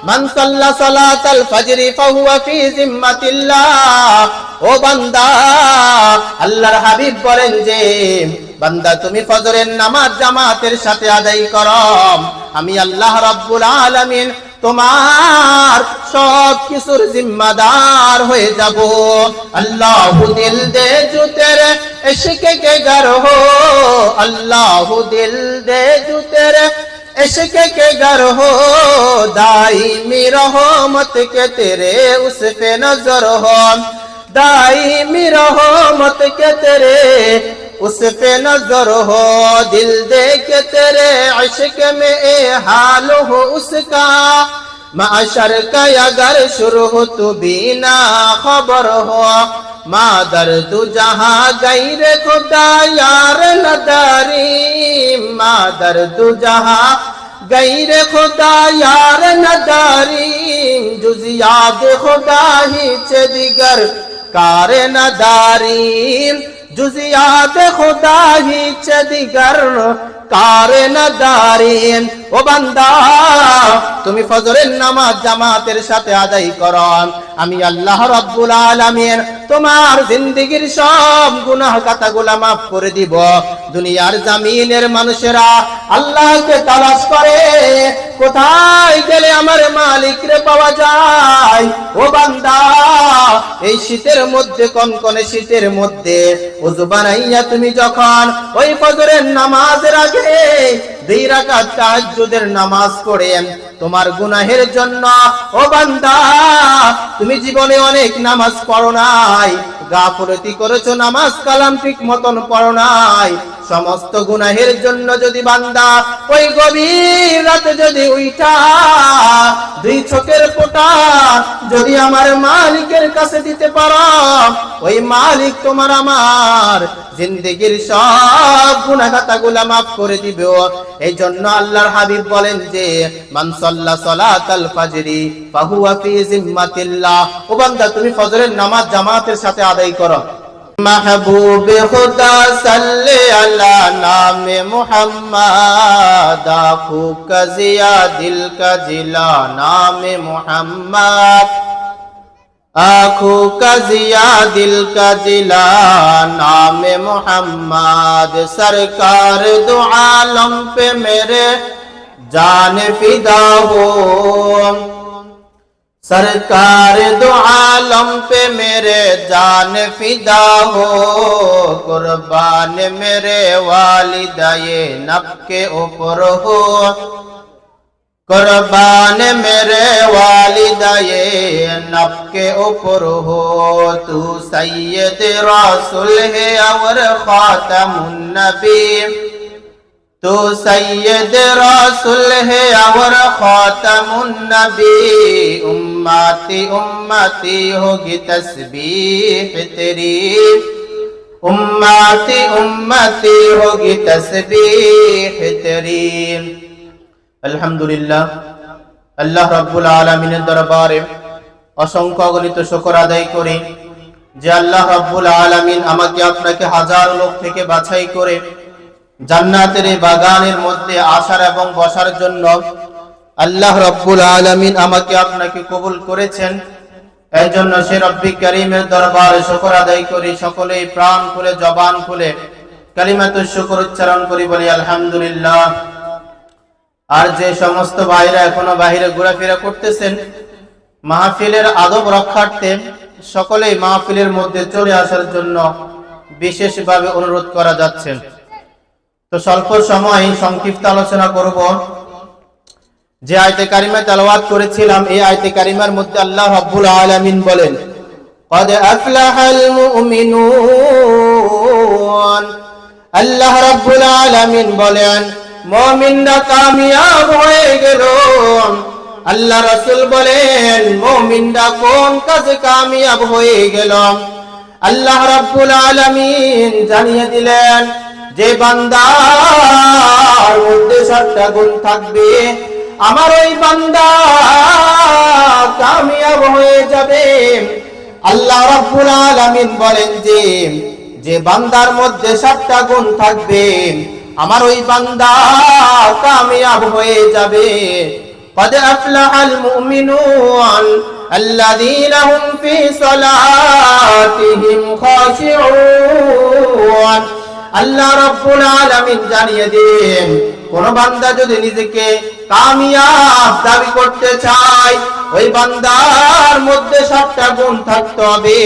মান সাল্লা সালাতাল ফজরি ফাহুয়া ফি জিম্মাতিল্লাহ। ও বান্দা, আল্লাহর হাবিব বলেন যে বান্দা তুমি ফজরের নামাজ জামাতের সাথে আদায় করো, আমি আল্লাহ রাব্বুল আলামিন তোমার সব কিছুর জিম্মাদার হয়ে যাব। আল্লাহু দিল দে জো তেরে इश्क के घर हो, अल्लाह दिल दे जो तेरे इश्क के घर हो, दाईमी रहमत के तेरे उस पे नजर हो, दाईमी रहमत के तेरे उस पे नजर हो, दिल दे के तेरे इश्क में ए हाल हो उसका, माशर का अगर शुरू हो तो बिना खबर हो, मा दर्द जहां गैर खुदा यार नदारी, मा दर्द जहां गैर खुदा यार नदारी, जुज याद खुदा ही चे दिगर कार नदारी, जुज याद खुदा ही चे दिगर কারে নাদারিন। ও বান্দা, তুমি ফজরের নামাজ জামাতের সাথে আদায় করো, আমি আল্লাহ রাব্বুল আলামিন তোমার জিন্দেগীর সব গুনাহ খাতাগুলো maaf করে দিব। দুনিয়ার জমিনের মানুষেরা আল্লাহকে তালাশ করে, কোথায় গেলে আমার মালিকরে পাওয়া যায়। ও বান্দা, এই শীতের মধ্যে, কনকনে শীতের মধ্যে ওযু বানাইয়া তুমি যখন ওই ফজরের নামাজের আগে 2 রাকাত তাহাজ্জুদের নামাজ পড়ে তোমার গুনাহের জন্য, ও বান্দা তুমি জীবনে অনেক নামাজ পড়ো নাই, গাফলতি করেছো, নামাজ কালাম ঠিক মতন পড়ো নাই, সমস্ত গুনাহের জন্য যদি বান্দা ওই গভীর রাতে যদি উঠা 2 চোখের ফোঁটা যদি আমার মালিকের কাছে দিতে পারো, ওই মালিক তোমার আমার জিন্দেগীর সব গুনাহ খাতাগুলো maaf করে দিবে। এই জন্য আল্লাহর হাবিব বলেন যে মান সাল্লা সালাতাল ফজরি ফাহুয়া ফি জিম্মাতিল্লাহ। ও বান্দা, তুমি ফজরের নামাজ জামাতের সাথে আদায় করো। महबूब खुदा सल्ले अला नाम मुहम्मद, आँखों का जिया दिल का जिला नाम मुहम्मद, आँखों का जिया दिल का जिला नाम मुहम्मद, सरकार दो आलम पे मेरे जान फिदा हो, सरकार दो आलम पे मेरे जान फिदा हो, कुर्बान मेरे वालिदाए नब के ऊपर हो, कुर्बान मेरे वालिदाए नब के ऊपर हो, तू सैयद रसूल है और खातमुन नबी, तो सैयद रसूल है और खातमुन नबी, उम्मती उम्मती होगी तस्बीह तेरी, उम्मती उम्मती होगी तस्बीह तेरी। अल्हम्दुलिल्लाह, अल्लाह रब्बुल आलमीনের দরবারে অসংখ্য অগণিত শুকর আদায় করি যে আল্লাহ রব্বুল আলামিন আমাকে আপনাকে হাজার লোক থেকে বাছাই করে জান্নাতের এই বাগানের মধ্যে আসার এবং বসার জন্য আল্লাহ রাব্বুল আলামিন আমাকে আপনাকে কবুল করেছেন। এই জন্য সে রব্বি কারীমের দরবারে শুকর আদায় করি, সকলেই প্রাণ খুলে জবান খুলে কালিমাতুশ শুকর উচ্চারণ করি, বলি আলহামদুলিল্লাহ। আর যে সমস্ত ভাইরা এখনো বাইরে ঘোরাফেরা করতেছেন, মাহফিলের আদব রক্ষার্থে সকলেই মাহফিলের মধ্যে চলে আসার জন্য বিশেষভাবে অনুরোধ করা যাচ্ছে। তো স্বল্প সময় সংক্ষিপ্ত আলোচনা করব। যে আয়াতে কারিমা তেলাওয়াত করেছিলাম, এই আয়াতে কারিমার মধ্যে আল্লাহ রাব্বুল আলামিন বলেন قد أفلح المؤمنون, আল্লাহ রাব্বুল আলামিন বলেন মুমিনরা কামিয়াব হয়ে গেল। আল্লাহ রাসূল বলেন মুমিনরা কোন কাজে কামিয়াব হয়ে গেল? আল্লাহ রাব্বুল আলামিন জানিয়ে দিলেন যে বান্দার মধ্যে 7টা গুণ থাকবে, আমার ওই বান্দা কামিয়াব হয়ে যাবে। আল্লাহ রাব্বুল আলামিন বলেন যে বান্দার মধ্যে 7টা গুণ থাকবে, আমার ওই বান্দা কামিয়াব হয়ে যাবে। قد أفلح المؤمنون الذين هم في صلاتهم خاشعون আল্লাহ রাব্বুল আলামিন জানিয়ে দেন, কোন বান্দা যদি নিজেকে কামিয়াব দাবি করতে চায়, ওই বান্দার মধ্যে 7টা গুণ থাকতে হবে।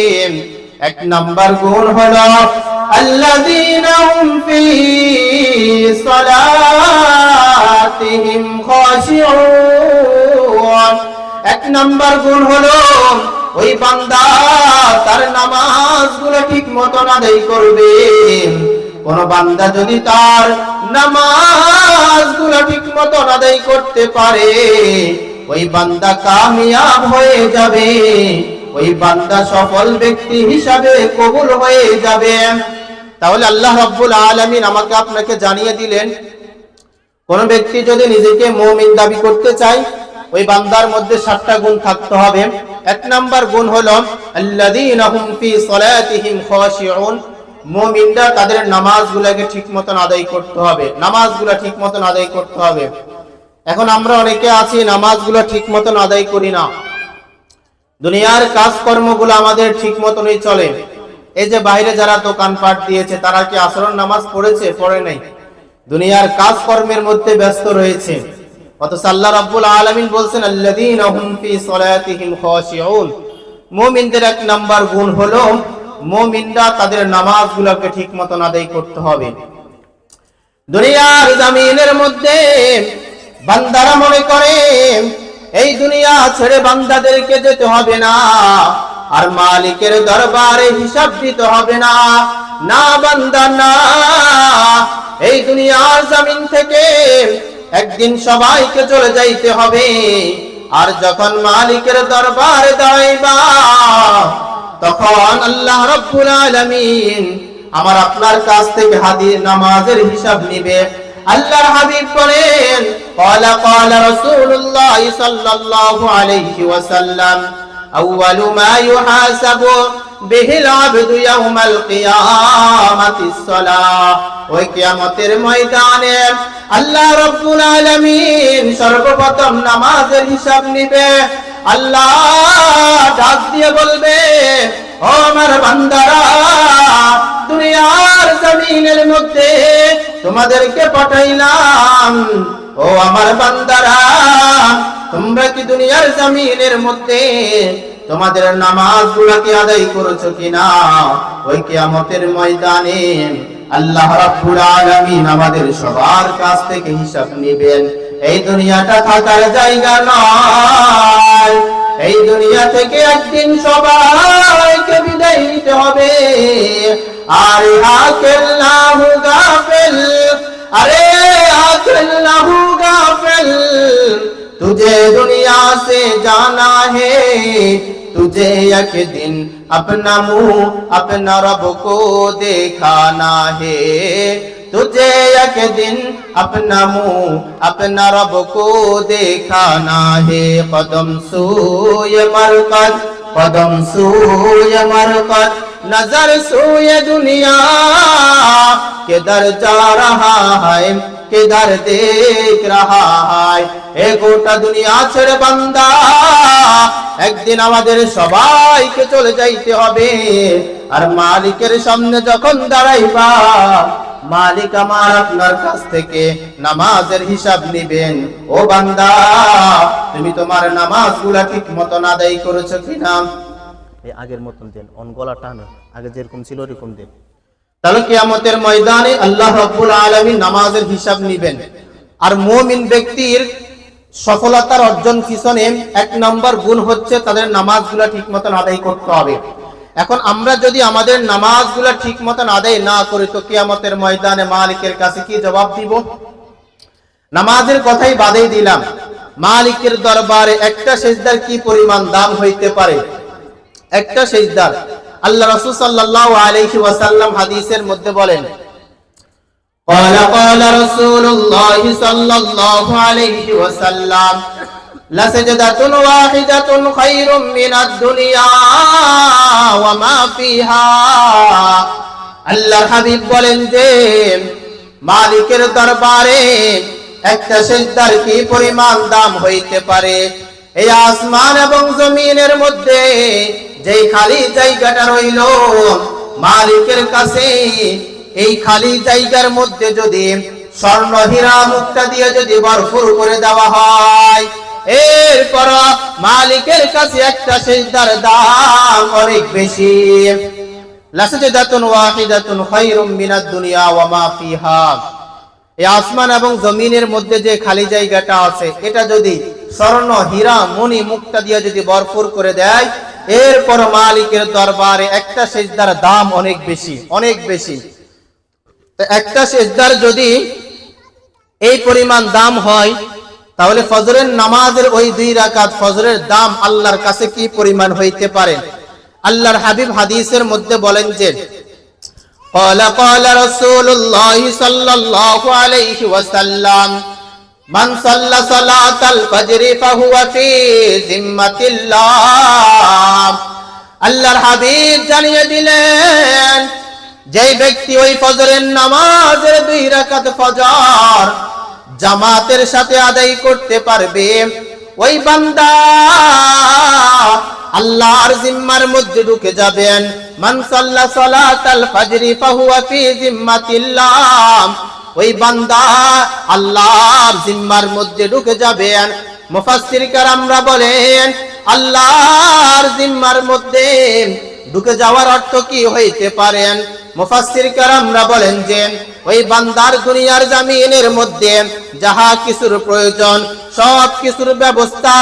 1 নাম্বার গুণ হলো আল্লাযীনা হুম ফি সালাতিহিম খাশিউন। 1 নাম্বার গুণ হলো ওই বান্দা তার নামাজগুলো ঠিক মতো আদায় করবে। কোন বান্দা যদি তার নামাজগুলো ঠিক মতো আদায় করতে পারে, ওই বান্দা কামিয়াব হয়ে যাবে, ওই বান্দা সফল ব্যক্তি হিসাবে কবুল হয়ে যাবে। তাহলে আল্লাহ রাব্বুল আলামিন আমাকে আপনাকে জানিয়ে দিলেন, কোন ব্যক্তি যদি নিজেকে মুমিন দাবি করতে চায়, ওই বান্দার মধ্যে 7টা গুণ থাকতে হবে। 1 নাম্বার গুণ হলো আল্লাযীনা হুম ফি সালাতিহিম খাশিউন। মুমিনরা তাদের নামাজগুলোকে ঠিকমতো আদায় করতে হবে, নামাজগুলো ঠিকমতো আদায় করতে হবে। এখন আমরা অনেকে আছি নামাজগুলো ঠিকমতো আদায় করি না, দুনিয়ার কাজকর্মগুলো আমাদের ঠিকমতোই চলে। এই যে বাইরে যারা দোকানপাট দিয়েছে, তারা কি আসরের নামাজ পড়েছে? পড়ে নাই, দুনিয়ার কাজকর্মের মধ্যে ব্যস্ত রয়েছে। অথচ আল্লাহ রাব্বুল আলামিন বলছেন আল্লাযীনা হুম ফি সালাতিহিম খাশিউন। মুমিনদের 1 নাম্বার গুণ হলো মুমিনরা তাদের নামাজগুলোকে ঠিকমতো আদায় করতে হবে। দুনিয়ার জমিনের মধ্যে বান্দারা মনে করে এই দুনিয়া ছেড়ে বান্দাদেরকে যেতে হবে না, আর মালিকের দরবারে হিসাব দিতে হবে না। না বান্দা না, এই দুনিয়ার জমিন থেকে একদিন সবাইকে চলে যাইতে হবে। আর যখন মালিকের দরবারে দাঁড়াইবা, তখন আল্লাহ রাব্বুল আলামিন আমার আপনার কাছ থেকে নামাজের হিসাব নিবে। আল্লাহর হাবিব বলেন, ক্বালা ক্বালা রাসূলুল্লাহ সাল্লাল্লাহু আলাইহি ওয়াসাল্লাম, আউয়ালু মা ইউহাসাবু বিহিল আবদু ইয়াউমাল কিয়ামাতিস সালাহ। ওই কিয়ামতের ময়দানে আল্লাহ রাব্বুল আলামিন সর্বপ্রথম নামাজের হিসাব নিবে। আল্লাহ ডাক দিয়ে বলবে, ও আমার বান্দারা, দুনিয়ার জমিনের মধ্যে তোমাদেরকে পাঠাইলাম, ও আমার বান্দারা, তোমরা কি দুনিয়ার জমিনের মধ্যে তোমাদের নামাজগুলোকে আদায় করেছো কিনা? ওই কিয়ামতের ময়দানে আল্লাহ রাব্বুল আলামিন আমাদের সবার কাছ থেকে হিসাব নেবেন। এই দুনিয়াটা থাকার জায়গা নয়, এই দুনিয়া থেকে একদিন সবাইকে বিদায় নিতে হবে। আরে আকেল্লাহু গাফিল, আরে আকেল্লাহু গাফিল, तुझे दुनिया से जाना है, तुझे एक दिन अपना मुंह अपना रब को दिखाना है, तुझे एक दिन अपना मुंह अपना रब को दिखाना है। कदम सूए मरकत, कदम सूए मरकत, नजर सूए दुनिया, किधर जा रहा है किधर देख रहा है। এ গোটা দুনিয়া ছেড়ে বান্দা একদিন আমাদের সবাইকে চলে যাইতে হবে। আর মালিকের সামনে যখন দাঁড়াইবা, মালিক আমার আপনার কাছ থেকে নামাজের হিসাব নেবেন। ও বান্দা, তুমি তোমার নামাজগুলো ঠিক মতন আদায় করেছো কিনা? এই আগের মতন দেন, অন গলা টানো, আগে যেরকম ছিল ওরকম দেন। তাহলে কিয়ামতের ময়দানে আল্লাহ রাব্বুল আলামিন নামাজের হিসাব নেবেন। আর মুমিন ব্যক্তির সফলতার অর্জন পিছনে 1 নম্বর গুণ হচ্ছে তাদের নামাজগুলো ঠিকমতো আদায় করতে হবে। এখন আমরা যদি আমাদের নামাজগুলো ঠিকমতো আদায় না করি, তো কিয়ামতের ময়দানে মালিকের কাছে কি জবাব দিব? নামাজের কথাই বাদেই দিলাম, মালিকের দরবারে একটা সিজদার কি পরিমাণ দাম হইতে পারে? একটা সিজদার আল্লাহ রাসূল সাল্লাল্লাহু আলাইহি ওয়াসাল্লাম হাদিসের মধ্যে বলেন, ক্বালা ক্বালা রাসূলুল্লাহ সাল্লাল্লাহু আলাইহি ওয়াসাল্লাম, লা সাজদাতুন ওয়াহিদাতুন খায়রুম মিনাদ দুনিয়া ওয়া মা ফিহা। আল্লাহর হাবিব বলেন যে মালিকের দরবারে একটা সিজদার কি পরিমাণ দাম হইতে পারে। এই আসমান এবং জমিনের মধ্যে যেই খালি জায়গাটা রইল মালিকের কাছে, এই খালি জায়গার মধ্যে যদি স্বর্ণ হীরা মুক্তা দিয়ে যদি ভরপুর করে দেওয়া হয়, এরপর মালিকের কাছে একটা সিজদার দাম অনেক বেশি। লাসাজাদাতুন ওয়াহিদাতুন খায়রুম মিনাদ দুনিয়া ওয়া মা ফিহা। এই আসমান এবং জমিনের মধ্যে যে খালি জায়গাটা আছে, এটা যদি স্বর্ণ হীরা মণি মুক্তা দিয়ে যদি ভরপুর করে দেয়, এরপর মালিকের দরবারে একটা সিজদার দাম অনেক বেশি, অনেক বেশি। তো একটা সিজদার যদি এই পরিমাণ দাম হয়, তাহলে ফজরের নামাজের ওই 2 রাকাত ফজরের দাম আল্লাহর কাছে কি পরিমাণ হইতে পারে। আল্লাহর হাবিব হাদিসের মধ্যে বলেন যে قال رسول الله صلى الله عليه وسلم من صلى صلاة الفجر فهو في ذمة الله। আল্লাহর হাবিব জানিয়ে দিলেন, যেই ব্যক্তি ওই ফজরের নামাজের 2 রাকাত ফজর জামাতের সাথে আদায় করতে পারবে, ওই বান্দা আল্লাহর জিম্মার মধ্যে ঢুকে যাবেন। মান সাল্লা সালাতাল ফাজরি ফাহুয়া ফি জিম্মাতিল্লাহ, ওই বান্দা আল্লাহর জিম্মার মধ্যে ঢুকে যাবেন। মুফাসসির কেরামরা বলেন, আল্লাহর জিম্মার মধ্যে ঢুকে যাওয়ার অর্থ কি হইতে পারেন। মুফাসসির কেরামরা বলেন যে ওই বান্দার দুনিয়ার জমিনের মধ্যে যাহা কিছুর প্রয়োজন সব কিছুর ব্যবস্থা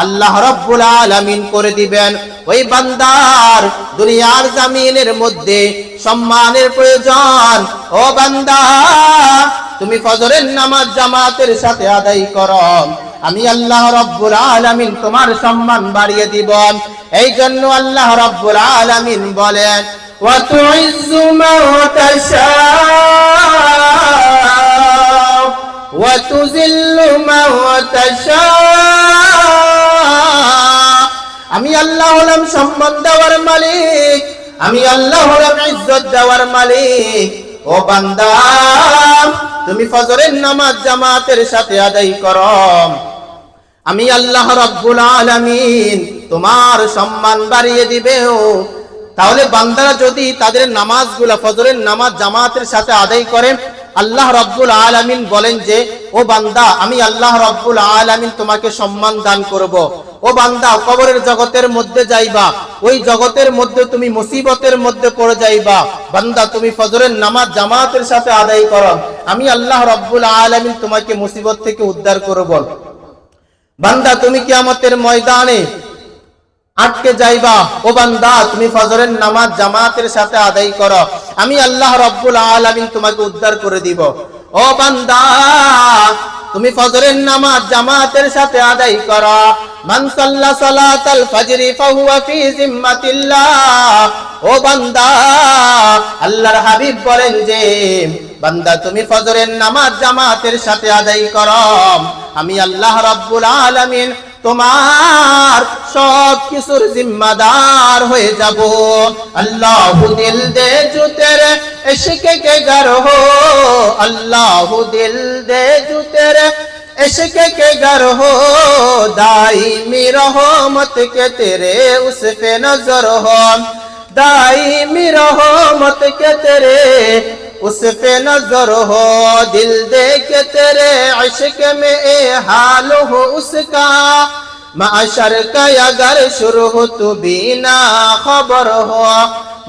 আল্লাহ রাব্বুল আলামিন করে দিবেন। ওই বান্দার দুনিয়ার জমিনের মধ্যে সম্মানের প্রয়োজন, ও বান্দা তুমি ফজরের নামাজ জামাতের সাথে আদায় করো, আমি আল্লাহ রাব্বুল আলামিন তোমার সম্মান বাড়িয়ে দিব। এই জন্য আল্লাহ রাব্বুল আলামিন বলেন, ওয়া তুইজ্জু মান তাশাউ ওয়া তুযিল্লু মান তাশাউ। আমি আল্লাহ হলাম সম্মান দেওয়ার মালিক, আমি আল্লাহ হলাম ইজ্জত দেওয়ার মালিক। ও বান্দা তুমি ফজরের নামাজ জামাতের সাথে আদায় করো, আমি আল্লাহ রাব্বুল আলামিন তোমার সম্মান বাড়িয়ে দিবে। তাহলে বান্দারা যদি তাদের নামাজগুলা ফজরের নামাজ জামাতের সাথে আদায় করেন, আল্লাহ রাব্বুল আলামিন বলেন যে ও বান্দা আমি আল্লাহ রাব্বুল আলামিন তোমাকে সম্মান দান করব। ও বান্দা কবরের জগতের মধ্যে যাইবা, ওই জগতের মধ্যে তুমি মুসিবতের মধ্যে পড়ে যাইবা, বান্দা তুমি ফজরের নামাজ জামাতের সাথে আদায় করো, আমি আল্লাহ রাব্বুল আলামিন তোমাকে মুসিবত থেকে উদ্ধার করব। বান্দা তুমি কিয়ামতের ময়দানে আটকে যাইবা, ও বান্দা তুমি ফজরের নামাজ জামাতের সাথে আদায় করো, আমি আল্লাহ রাব্বুল আলামিন তোমাকে উদ্ধার করে দিব। ও বান্দা তুমি ফজরের নামাজ জামাতের সাথে আদায় করো, মান সাল্লা সালাতাল ফাজরি ফাহুয়া ফি জিম্মাতিল্লাহ। ও বান্দা আল্লাহর হাবিব বলেন যে বান্দা তুমি ফজরের নামাজ জামাতের সাথে আদায় করো, আমি আল্লাহ রাব্বুল আলামিন তোমার সব কিছুর জিম্মাদার হয়ে যাব। আল্লাহু দিল দে জো তেরে इश्क के घर हो, अल्लाह दिल दे जो तेरे इश्क के घर हो, दाईमी रहमत के तेरे उस पे नजर हो, दाईमी रहमत के तेरे उस पे नजर हो, दिल दे के तेरे इश्क में ए हाल हो उसका, माशर का अगर शुरू हो तो बिना खबर हो,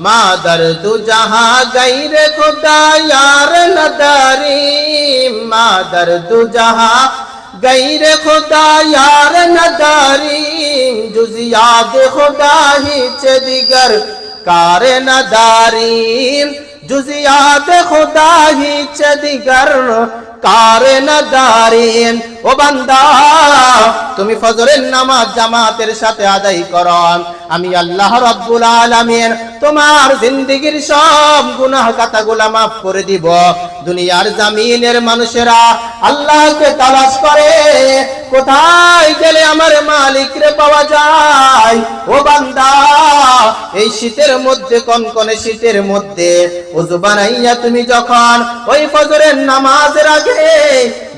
मा दर्द जहां गैर खुदा यार नदारी, मा दर्द जहां गैर खुदा यार नदारी, जुज याद खुदा ही चे दिगर कार नदारी, जुज याद खुदा ही चे दिगर কারে নাদারিন। ও বান্দা তুমি ফজরের নামাজ জামাতের সাথে আদায় করো, আমি আল্লাহ রাব্বুল আলামিন তোমার জিন্দেগীর সব গুনাহ খাতাগুলো maaf করে দিব। দুনিয়ার জমিনের মানুষেরা আল্লাহকে তালাশ করে কোথায় গেলে আমার মালিকরে পাওয়া যায়। ও বান্দা এই শীতের মধ্যে, কনকনে শীতের মধ্যে ওযু বানাইয়া তুমি যখন ওই ফজরের নামাজের আগে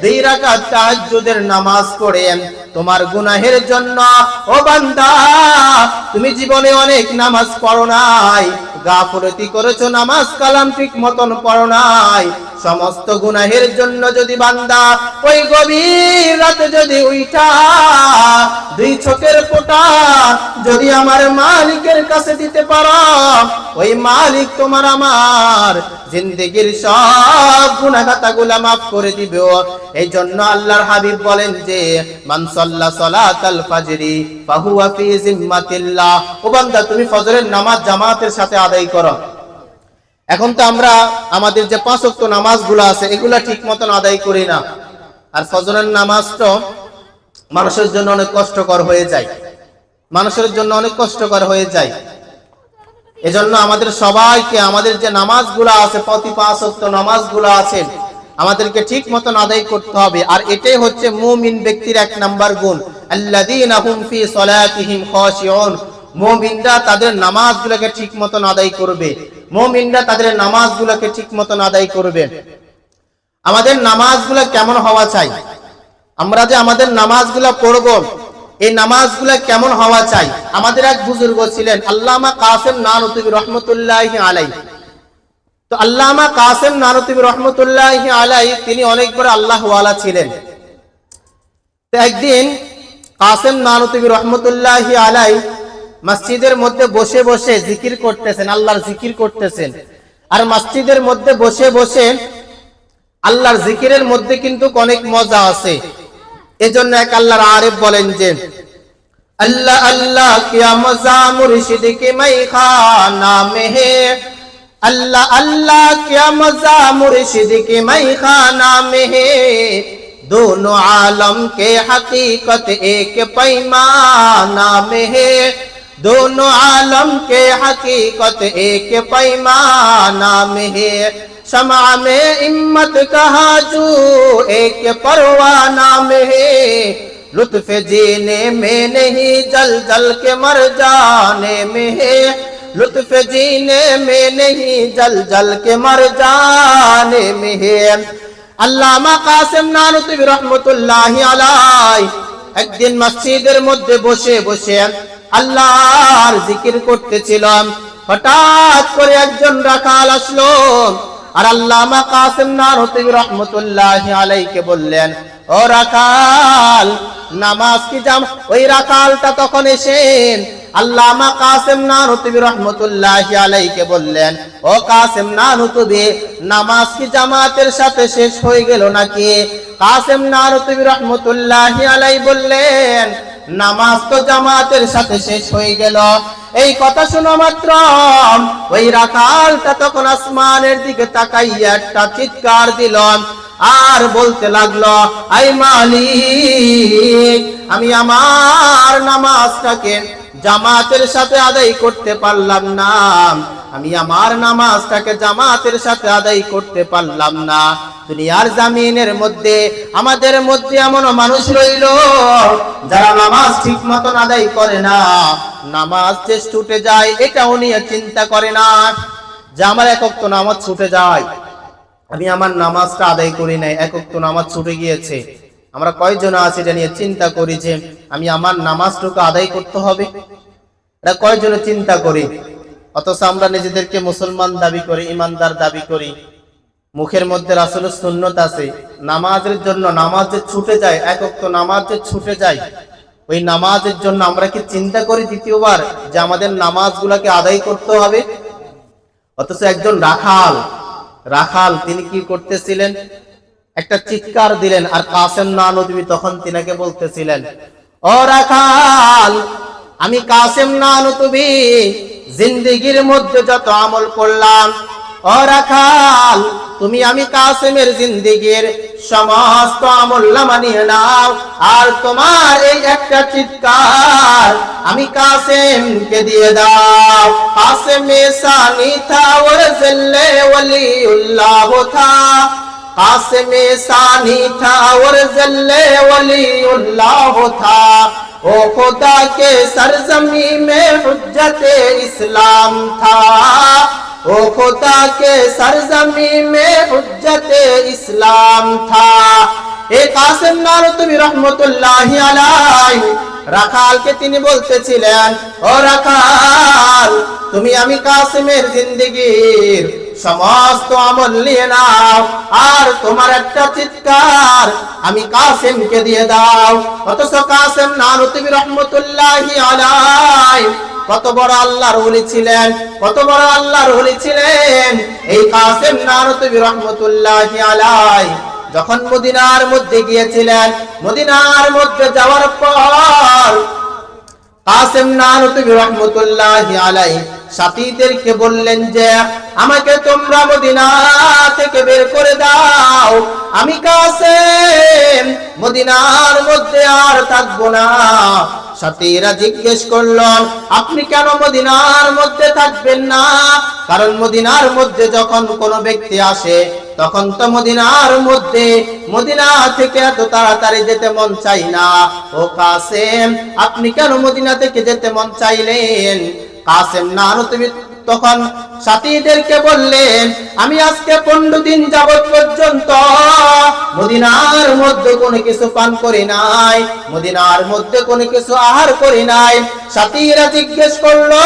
2 রাকাত তাহাজ্জুদের নামাজ পড়ে তোমার গুনাহের জন্য, ও বান্দা তুমি জীবনে অনেক নামাজ পড়ো নাই, গাফলতি করেছো, নামাজ কালাম ঠিক মতন পড়ো নাই, সমস্ত গুনাহের জন্য যদি বান্দা ওই গভীর রাতে যদি উঠা 2 চোখের ফোঁটা যদি আমার মালিকের কাছে দিতে পারো, ওই মালিক তোমার আমার জিন্দেগির সব গুনাহ খাতাগুলো maaf করে দিবে। এই জন্য আল্লাহর হাবিব বলেন যে মান সাল্লা সালাতাল ফাজরি ফাহুয়া ফি জিম্মাতিল্লাহ। ও বান্দা তুমি ফজরের নামাজ জামাতের সাথে আদায় করো। এখন তো আমরা আমাদের যে 5 ওয়াক্ত নামাজগুলো আছে এগুলা ঠিক মতন আদায় করি না, আর ফজরের নামাজটা মানুষের জন্য অনেক কষ্টকর হয়ে যায়, মানুষের জন্য অনেক কষ্টকর হয়ে যায়। এজন্য আমাদের সবাইকে আমাদের যে নামাজগুলো আছে, প্রতি 5 ওয়াক্ত নামাজগুলো আছে, আমাদেরকে ঠিক মতন আদায় করতে হবে। আর এটাই হচ্ছে মুমিন ব্যক্তির 1 নাম্বার গুণ, আল্লাযীনা হুম ফি সালাতিহিম খাশিউন। মুমিনরা তাদের নামাজগুলোকে ঠিক মতন আদায় করবে, মুমিনরা তাদের নামাজগুলোকে ঠিক মতন আদায় করবে। আমাদের নামাজগুলো কেমন হওয়া চাই, আমরা যে আমাদের নামাজগুলো পড়ব এই নামাজগুলো কেমন হওয়া চাই। আমাদের এক বুজুর্গ ছিলেন আল্লামা কাসেম নানুতুবি রহমতুল্লাহি আলাইহি। তো আল্লামা কাসেম নানুতুবি রহমতুল্লাহি আলাইহি তিনি অনেক বড় আল্লাহ ওয়ালা ছিলেন। তো একদিন কাসেম নানুতুবি রহমতুল্লাহি আলাইহি মসজিদের মধ্যে বসে বসে জিকির করতেছেন, আল্লাহর জিকির করতেছেন। আর মসজিদের মধ্যে বসে বসে আল্লাহর জিকিরের মধ্যে কিন্তু অনেক মজা আছে। এজন্য এক আল্লাহর আরিফ বলেন যে अल्लाह अल्लाह क्या मजा मुर्शिद के मैखाना में है, अल्लाह अल्लाह क्या मजा मुर्शिद के मैखाना में है, दोनों आलम के हकीकत एक पैमाना में है, दोनों आलम के हकीकत एक पैमाना में है, शमा में इम्मत कहा जो एक परवाना में है, लुत्फ जीने में नहीं जल जल के मर जाने में है, लुत्फ जीने में नहीं जल जल के मर जाने में है। আল্লামা কাসেম নানুতুবি রহমতুল্লাহি আলাইহি একদিন মসজিদের মধ্যে বসে বসে আল্লাহর জিকির করতেছিলাম। হঠাৎ করে একজন রাখাল আসলো আর আল্লামা কাসেম নানুতুবি রহমতুল্লাহি আলাইহিকে বললেন, ও রাখাল নামাজ কি জাম। ওই রাখালটা তখন এসে আল্লামা কাসেম নানুতুবি রহমতুল্লাহি আলাইহিকে বললেন, ও কাসেম নানুতুবি নামাজ কি জামাতের সাথে শেষ হয়ে গেল নাকি? কাসেম নানুতুবি রহমতুল্লাহি আলাইহি বললেন, নামাজ তো জামাতের সাথে শেষ হয়ে গেল। এই কথা শোনা মাত্র ওই রাখালটা তখন আসমানের দিকে তাকাইয়া একটা চিৎকার দিল আর বলতে লাগলো, আই মালিক, আমি আমার নামাজটাকে জামাতের সাথে আদায় করতে পারলাম না, আমি আমার নামাজটাকে জামাতের সাথে আদায় করতে পারলাম না। দুনিয়ার জমিনের মধ্যে আমাদের মধ্যে এমন মানুষ রইল যারা নামাজ ঠিক মতন আদায় করে না, নামাজ যে ছুটে যায় এটাও নিয়ে চিন্তা করে না যে আমার 1 ওয়াক্ত নামাজ ছুটে যায়, আমি আমার নামাজটা আদায় করি নাই, 1 ওয়াক্ত নামাজ ছুটে গিয়েছে। আমরা কয়জন আছি এটা নিয়ে চিন্তা করি যে আমি আমার নামাজটুকু আদায় করতে হবে, এটা কয়জনে চিন্তা করি। অথচ আমরা নিজেদেরকে মুসলমান দাবি করি, ইমানদার দাবি করি, মুখের মধ্যে রাসূলের সুন্নাত আছে, নামাজের জন্য নামাজ যে ছুটে যায়, 1 ওয়াক্ত নামাজ যে ছুটে যায়, ওই নামাজের জন্য আমরা কি চিন্তা করি দ্বিতীয়বার যে আমাদের নামাজগুলোকে আদায় করতে হবে? অথচ একজন রাখাল তিনি কি করতেছিলেন, একটা চিৎকার দিলেন আর কাসেম নানুতুবি তখন তিনাকে বলতেছিলেন, ও রাখাল, আমি কাসেম নানুতুবি জিন্দেগির মধ্যে যত আমল করলাম, ও রাখাল তুমি আমি কাসেমের জিন্দেগির সমস্ত আমল নামা নিয়ে নাও, আর তোমার এই একটা চিৎকার আমি কাসেমকে দিয়ে দাও। কাসেম সানি থা ওর জিল্লে ওলিউল্লাহ থা, कासिम सानी था और जल्ले वलीउल्लाह था। ओ खुदा के सरजमी में हुज्जत इस्लाम था। ओ खुदा के सरजमी में हुज्जत इस्लाम था। এই কাসেম নানুতুবি রহমতুল্লাহি আলাইহি রাখালকে তিনি বলতেছিলেন, ও রাখাল, তুমি আমি কাসেমের জিন্দেগীর সমস্ত আমল নিয়ে নাও, আর তোমার একটা চিৎকার আমি কাসেমকে দিয়ে দাও। অথচ কাসেম নানুতুবি রহমতুল্লাহি আলাইহি কত বড় আল্লাহর ওলি ছিলেন, কত বড় আল্লাহর ওলি ছিলেন। এই কাসেম নানুতুবি রহমতুল্লাহি আলাইহি যখন মদিনার মধ্যে গিয়েছিলেন, মদিনার মধ্যে যাওয়ার পর কাসেম নানুতুবি রহমতুল্লাহি আলাইহি সাথীদেরকে বললেন যে আমাকে তোমরা মদিনা থেকে বের করে দাও, আমি কাসেম মদিনার মধ্যে আর থাকবো না। সাথীরা জিজ্ঞেস করলেন, আপনি কেন মদিনার মধ্যে থাকবেন না? কারণ মদিনার মধ্যে যখন কোনো ব্যক্তি আসে তখন তো মদিনার মধ্যে মদিনা থেকে এত তাড়াতাড়ি যেতে মন চাই না। ও কাসেম, আপনি কেন মদিনা থেকে যেতে মন চাইলেন? কাসেম নানুতুবি তখন সাথীদেরকে বললেন, আমি আজকে 15 দিন যাবত পর্যন্ত মদিনার মধ্যে কোনো কিছু পান করি নাই, মদিনার মধ্যে কোনো কিছু আহার করি নাই। সাথীরা জিজ্ঞেস করলো,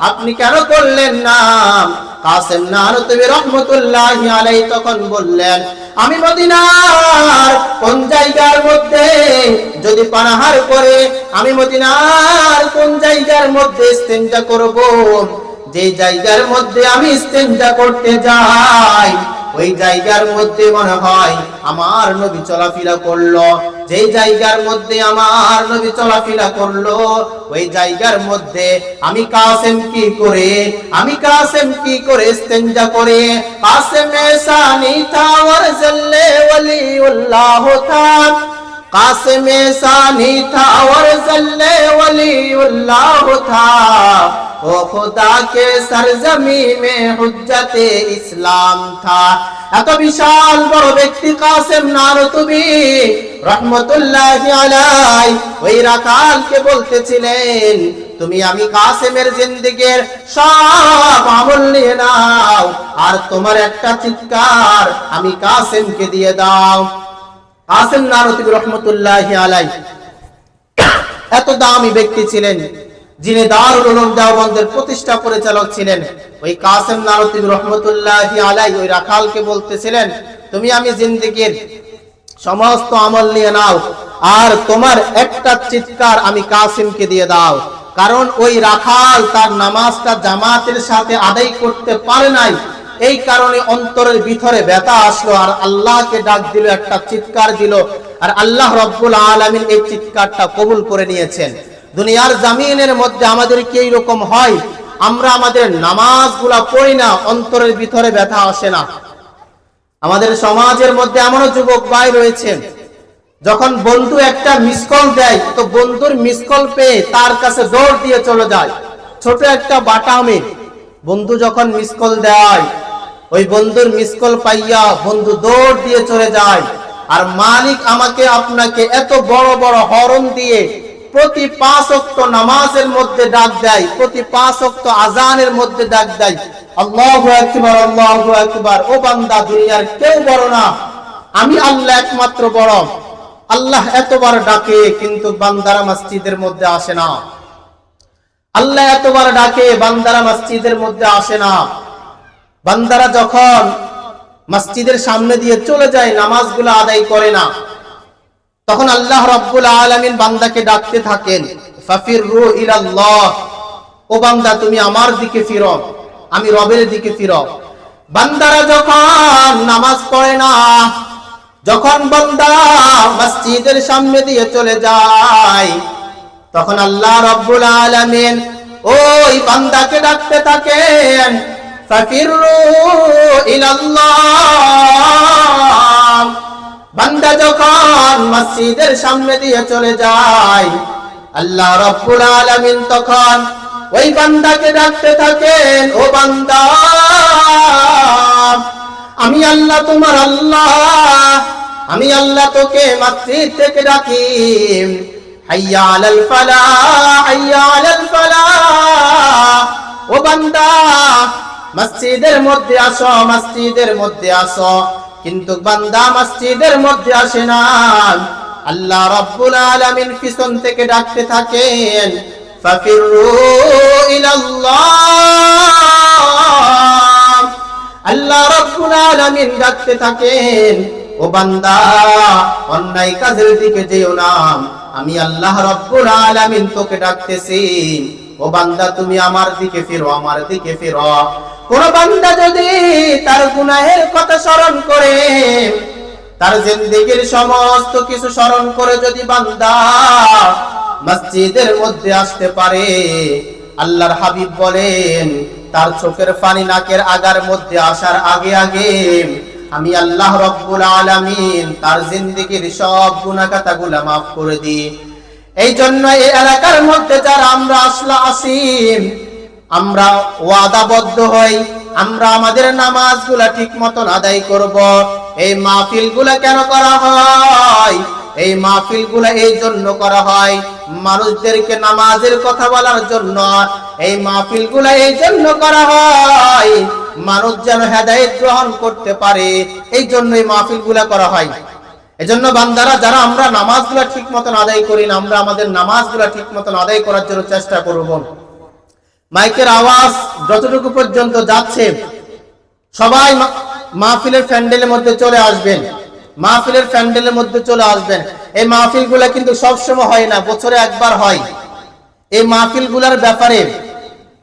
আপনি কেন করলেন না? কাসেম নানুতুবি রহমতুল্লাহি আলাইহি তখন বললেন, আমি মদিনার কোন জায়গার মধ্যে যদি পানাহার করে, আমি মদিনার কোন জায়গার মধ্যে ইস্তেঞ্জা করব, যে জায়গার মধ্যে আমি ইস্তেঞ্জা করতে যাই ওই জায়গার মধ্যে মনে হয় আমার নবী চলাফেরা করলো, যে জায়গার মধ্যে আমার নবী চলাফেরা করলো ওই জায়গার মধ্যে আমি কাসেম কি করে, আমি কাসেম কি করে ইস্তেঞ্জা করে। কাসেম সানি থা ওয়ার জল্লে ওয়ালিউল্লাহ থা। कासिम सानी था और जल्ले वलीउल्लाह था। ओ खुदा के सरजमी में हुज्जत इस्लाम था। এত বিশাল বড় ব্যক্তি কাসেম নানুতুবি রহমতুল্লাহি আলাইহি ওই রাখালকে বলতেছিলেন, তুমি আমি কাসেমের জিন্দেগীর সব আমল নিয়ে নাও, আর তোমার একটা চিৎকার আমি কাসেমকে দিয়ে দাও। কাসেম নানুতুবি রহমতুল্লাহি আলাইহি এত দামি ব্যক্তি ছিলেন, যিনি দারুল উলুম দেওবন্দের প্রতিষ্ঠা পরিচালক ছিলেন। ওই কাসেম নানুতুবি রহমতুল্লাহি আলাইহি ওই রাখালকে বলতেছিলেন, তুমি আমি জিন্দেগীর সমস্ত আমল নিয়ে নাও, আর তোমার একটা চিৎকার আমি কাসেমকে দিয়ে দাও। কারণ ওই রাখাল তার নামাজটা জামাতের সাথে আদায় করতে পারে নাই, এই কারণে অন্তরের ভিতরে ব্যথা আসলো, আর আল্লাহকে ডাক দিল, একটা চিৎকার দিল, আর আল্লাহ রব্বুল আলামিন এই চিৎকারটা কবুল করে নিয়েছেন। দুনিয়ার জমিনের মধ্যে আমাদের কি এরকম হয়? আমরা আমাদের নামাজগুলা পড়ি না, অন্তরের ভিতরে ব্যথা আসে না। আমাদের সমাজের মধ্যে এমনও যুবক ভাই রয়েছে, যখন বন্ধু একটা মিস কল দেয় তো বন্ধুর মিস কল পেয়ে তার কাছে দৌড় দিয়ে চলে যায়। ছোট একটা বাটামে বন্ধু যখন মিস কল দেয়, ওই বন্ধুর মিস কল পাইয়া বন্ধু দৌড় দিয়ে চলে যায়। আর মালিক আমাকে আপনাকে এত বড় বড় হরন দিয়ে প্রতি 5 ওয়াক্ত নামাজের মধ্যে ডাক দেয়, প্রতি 5 ওয়াক্ত আজানের মধ্যে ডাক দেয়, আল্লাহু আকবার, আল্লাহু আকবার। ও বান্দা, দুনিয়ার কেউ বড় না, আমি আল্লাহ একমাত্র বড়। আল্লাহ এতবার ডাকে কিন্তু বান্দারা মসজিদের মধ্যে আসে না। আল্লাহ এতবার ডাকে, বান্দারা মসজিদের মধ্যে আসে না। বান্দারা যখন মসজিদের সামনে দিয়ে চলে যায়, নামাজগুলো আদায় করে না, তখন আল্লাহ রাব্বুল আলামিন বান্দাকে ডাকতে থাকেন, ফাফিরু ইলাল্লাহ, ও বান্দা তুমি আমার দিকে ফিরো, আমি রবের দিকে ফিরো। বান্দারা যখন নামাজ পড়ে না, যখন বান্দা মসজিদের সামনে দিয়ে চলে যায়, তখন আল্লাহ রাব্বুল আলামিন ওই বান্দাকে ডাকতে থাকেন, ফাফিরু ইলাল্লাহ। বান্দা যখন মসজিদের সামনে দিয়ে চলে যায়, আল্লাহ রাব্বুল আলামিন তখন ওই বান্দাকে ডাকতে থাকেন, ও বান্দা আমি আল্লাহ তোমার আল্লাহ, আমি আল্লাহ তোকে মসজিদ থেকে ডাকি, হাইয়া আলাল ফালাহ, হাইয়া আলাল ফালাহ। ও বান্দা মসজিদের মধ্যে আসো, মসজিদের মধ্যে আসো। কিন্তু বান্দা মসজিদের মধ্যে আসে না। আল্লাহ রাব্বুল আলামিন পিছন থেকে ডাকতে থাকেন, ফাফিরু ইলাল্লাহ। আল্লাহ রাব্বুল আলামিন ডাকতে থাকেন, ও বান্দা অন্যায় কাজের দিকে যেও না, আমি আল্লাহ রাব্বুল আলামিন তোকে ডাকতেছি। ও বান্দা তুমি আমার দিকে ফিরো, আমার দিকে ফিরো। কোন বান্দা যদি তার গুনাহের কথা স্মরণ করে, তার জিন্দেগীর সমস্ত কিছু স্মরণ করে যদি বান্দা মসজিদের মধ্যে আসতে পারে, আল্লাহর হাবিব বলেন তার চোখের পানি নাকের আগার মধ্যে আসার আগে আগে আমি আল্লাহ রাব্বুল আলামিন তার জিন্দেগীর সব গুনাহ খাতাগুলো মাফ করে দিই। এই জন্য এই এলাকার মধ্যে যারা আমরা আসি, আমরা ওয়াদাবদ্ধ হই, আমরা আমাদের নামাজগুলা ঠিক মতন আদায় করব। এই মাহফিলগুলা কেন করা হয়? এই মাহফিলগুলা এই জন্য করা হয় মানুষদেরকে নামাজের কথা বলার জন্য। এই মাহফিলগুলা এই জন্য করা হয় মানুষ যেন হেদায়েত গ্রহণ করতে পারে, এই জন্য এই মাহফিলগুলা করা হয়। এজন্য বান্দারা যারা আমরা নামাজগুলা ঠিক মতন আদায় করি না, আমরা আমাদের নামাজগুলা ঠিক মতন আদায় করার জন্য চেষ্টা করব। মাইকের আওয়াজ যতটুকু পর্যন্ত যাচ্ছে সবাই মাহফিলের প্যান্ডেলের মধ্যে চলে আসবেন, মাহফিলের প্যান্ডেলের মধ্যে চলে আসবেন। এই মাহফিলগুলা কিন্তু সব সময় হয় না, বছরে একবার হয়। এই মাহফিলগুলার ব্যাপারে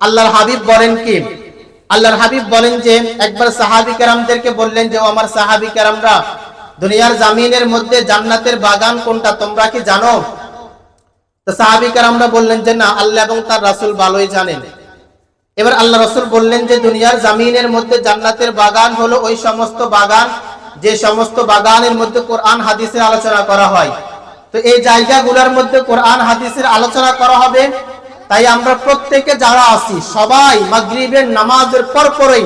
আল্লাহর হাবিব বলেন কি? আল্লাহর হাবিব বলেন যে একবার সাহাবী কেরামদেরকে বললেন যে, ও আমার সাহাবী কেরামরা, দুনিয়ার জমিনের মধ্যে জান্নাতের বাগান কোনটা তোমরা কি জানো? তো সাহাবী কেরামরা বললেন যে না, আল্লাহ এবং তার রাসূল ভালোই জানেন। এবার আল্লাহ রাসূল বললেন যে দুনিয়ার জমিনের মধ্যে জান্নাতের বাগান হলো ওই সমস্ত বাগান যে সমস্ত বাগানের মধ্যে কোরআন হাদিসের আলোচনা করা হয়। তো এই জায়গাগুলোর মধ্যে কোরআন হাদিসের আলোচনা করা হবে। তাই আমরা প্রত্যেকে যারা আছি সবাই মাগরিবের নামাজের পরপরই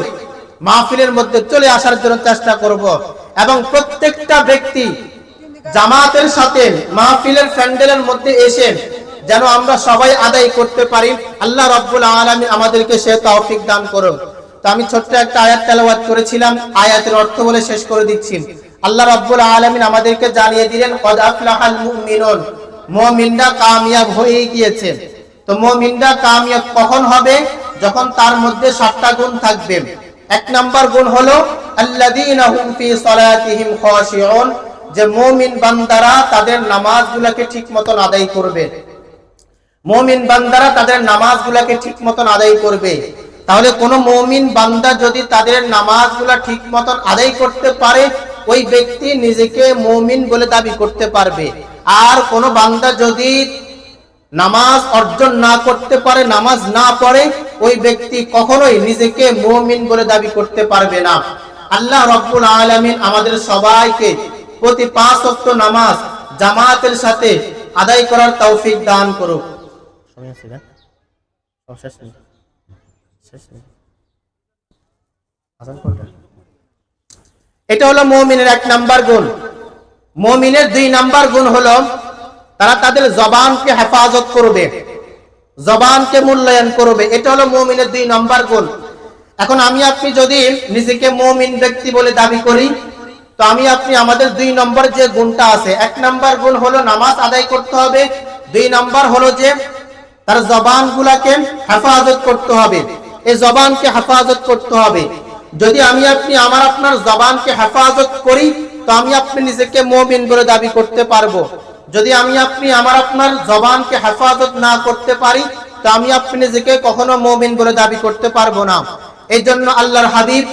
মাহফিলের মধ্যে চলে আসার জন্য চেষ্টা করব, এবং প্রত্যেকটা ব্যক্তি জামাতের সাথে মাহফিলের প্যান্ডেলের মধ্যে এসে যেন আমরা সবাই আদায় করতে পারি। আল্লাহ রাব্বুল আলামিন আমাদেরকে সে তৌফিক দান করুন। তো আমি ছোট্ট একটা আয়াত তেলাওয়াত করেছিলাম, আয়াতের অর্থ বলে শেষ করে দিচ্ছি। আল্লাহ রাব্বুল আলামিন আমাদেরকে জানিয়ে দিলেন, কদ আফলাহাল মুমিনুন, মুমিনরা কামিয়াব হয়ে গিয়েছে। তো মুমিনরা কামিয়াব কখন হবে? যখন তার মধ্যে 7টা গুণ থাকবে। 1 নাম্বার গুণ হলো আল্লাযীনা হুম ফি সালাতিহিম খাশিউন, যে মুমিন বান্দারা তাদের নামাজগুলোকে ঠিকমতো আদায় করবে। মুমিন বান্দারা তাদের নামাজগুলোকে ঠিকমতো আদায় করবে। তাহলে কোন মুমিন বান্দা যদি তাদের নামাজগুলো ঠিকমতো আদায় করতে পারে, ওই ব্যক্তি নিজেকে মুমিন বলে দাবি করতে পারবে। আর কোন বান্দা যদি নামাজ অর্জন না করতে পারে, নামাজ না পড়ে, ওই ব্যক্তি কখনোই নিজেকে মুমিন বলে দাবি করতে পারবে না। আল্লাহ রাব্বুল আলামিন আমাদের সবাইকে প্রতি 5 ওয়াক্ত নামাজ জামাতের সাথে আদায় করার তৌফিক দান করুক। এটা হলো মুমিনের 1 নাম্বার গুণ। মুমিনের 2 নাম্বার গুণ হলো তারা তাদের জবানকে হেফাজত করবে, জবানকে মূল্যায়ন করবে। এটা হলো মুমিনের 2 নাম্বার গুণ। এখন আমি আপনি যদি নিজেকে মুমিন ব্যক্তি বলে দাবি করি, তো আমি আপনি আমাদের 2 নম্বর যে গুণটা আছে, 1 নাম্বার গুণ হলো নামাজ আদায় করতে হবে, 2 নাম্বার হলো যে তার জবানগুলোকে হেফাজত করতে হবে। এই জবানকে হেফাজত করতে হবে। যদি আমি আপনি আমার আপনার জবানকে হেফাজত করি, তো আমি আপনি নিজেকে মুমিন বলে দাবি করতে পারবো। যদি আমি আপনি আমার আপনার জবানকে হেফাজত না করতে পারি, তো আমি আপনি নিজেকে কখনো মুমিন বলে দাবি করতে পারবো না। এই জন্য আল্লাহর হাবিব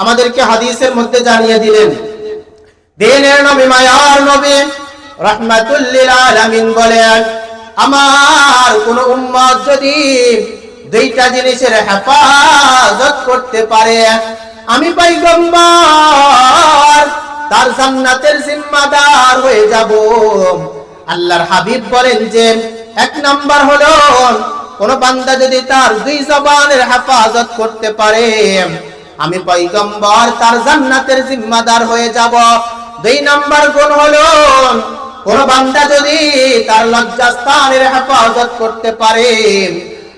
আমাদেরকে হাদিসের মধ্যে জানিয়ে দিলেন, দিনের নবী মায়ার নবী রাহমাতুল লিল আলামিন বলেন, আমার কোন উম্মত যদি 2টা জিনিসের হেফাজত করতে পারে, আমি পয়গম্বর তার জান্নাতের জিম্মাদার হয়ে যাব। আল্লাহর হাবিব বলেন যে 1 নাম্বার হলো কোন বান্দা যদি তার 2 জবানের হেফাজত করতে পারে, আমি পয়গম্বর তার জান্নাতের জিম্মাদার হয়ে যাব। 2 নম্বর গুণ হলো কোন বান্দা যদি তার লজ্জাস্থানের হেফাজত করতে পারে,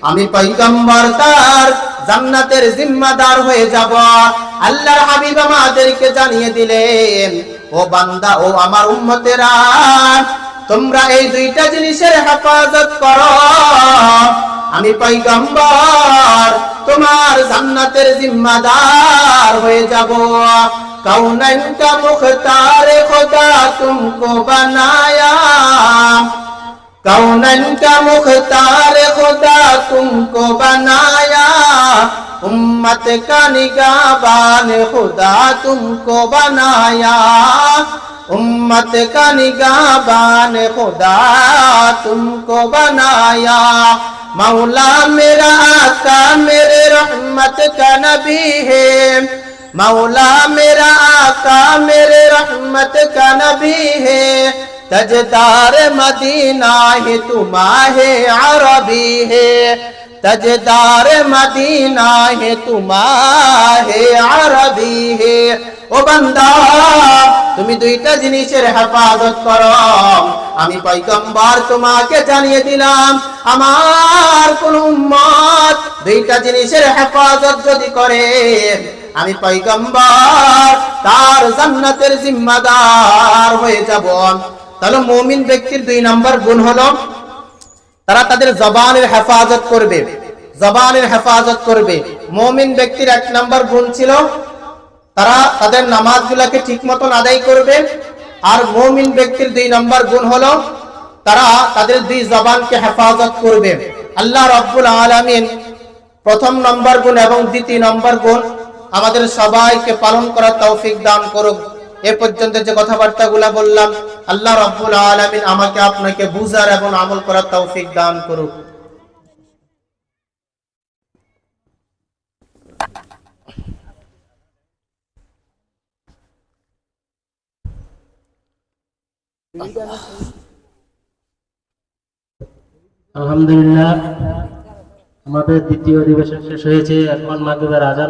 আমি পয়গম্বর তার জান্নাতের জিম্মাদার হয়ে যাব। আল্লাহর হাবিব আমাদেরকে জানিয়ে দিলেন, ও বান্দা, ও আমার উম্মতেরা, তোমরা এই 2টা জিনিসের হেফাজত করো, আমি পয়গম্বর তোমার জান্নাতের জিম্মাদার হয়ে যাব। কাউনান কা মুখতার খোদা তুমকো বানায়া, কাউনান কা মুখতার খোদা তুমকো বানায়া, উম্মত কা নিগাহবান খুদা তুমকো বানায়া, उम्मत का निगाहबान खुदा तुमको बनाया। मौला मेरा आका मेरे रहमत का नबी है, मौला मेरा आका मेरे रहमत का नबी है, तजदार मदीना है तुम्हारे अरबी है, तजदार मदीना है तुम्हारे अरबी है। ও বান্দা, তুমি 2টা জিনিসের হেফাজত করো, আমি পয়গম্বর তোমাকে জানিয়ে দিলাম, আমার কোন উম্মত 2টা জিনিসের হেফাজত যদি করে, আমি পয়গম্বর তার জান্নাতের জিম্মাদার হয়ে যাব। তাহলে মুমিন ব্যক্তির 2 নম্বর গুণ হলো তারা তাদের জবানের হেফাজত করবে, জবানের হেফাজত করবে। মুমিন ব্যক্তির 1 নম্বর গুণ ছিল তারা তাদের নামাজগুলোকে ঠিক মতন আদায় করবে। আর মুমিন ব্যক্তির 2 নম্বর গুণ হলো তারা তাদের 2 জবানকে হেফাজত করবে। আল্লাহ রাব্বুল আলামিন 1ম নম্বর গুণ এবং 2য় নম্বর গুণ আমাদের সবাইকে পালন করার তৌফিক দান করুক। এ পর্যন্ত যে কথাবার্তাগুলো বললাম, আল্লাহ রাব্বুল আলামিন আমাকে আপনাকে বুঝার এবং আমল করার তৌফিক দান করুক। আলহামদুলিল্লাহ, আমাদের দ্বিতীয় অধিবেশন শেষ হয়েছে। এখন মাগরিবের আজান